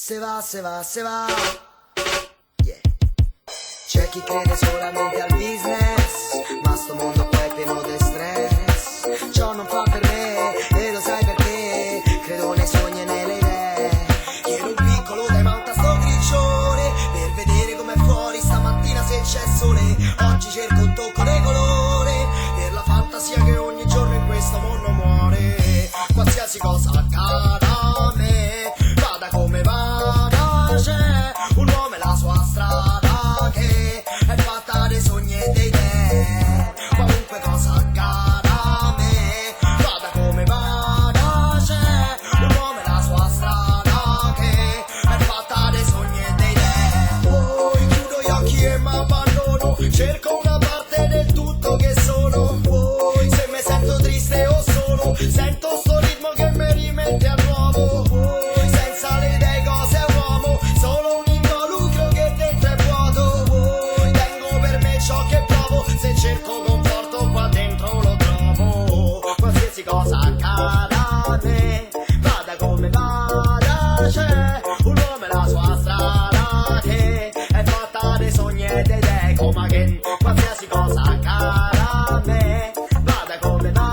se va. Yeah. C'è chi crede solamente al business, ma sto mondo qua è pieno di stress. Ciò non fa per me, e lo sai perché. Credo nei sogni e nelle idee. Chiedo un piccolo dai manca sto griccione, per vedere com'è fuori stamattina se c'è sole. Oggi cerco un tocco di colore, per la fantasia che ogni giorno in questo mondo muore. Qualsiasi cosa accada a me, vada come vada, c'è un uomo e la sua strada che è fatta dei sogni e dei idee. Qualunque cosa accada a me, vada come vada, c'è un uomo e la sua strada che è fatta dei sogni e dei idee. Poi chiudo gli occhi e mi abbandono, cerco una parte del tutto che sono. Poi se mi sento triste o solo, sento sto ritmo che mi rimette a nuovo. Poi senza le idee cose è uomo, solo un involucro che dentro è vuoto. Poi tengo per me ciò che provo, se cerco conforto qua dentro lo trovo. Qualsiasi cosa accada a me, vada come vada, c'è un uomo e la sua strada che è fatta dei sogni e dei idee. Come che qualsiasi cosa accada a me, vada come vada.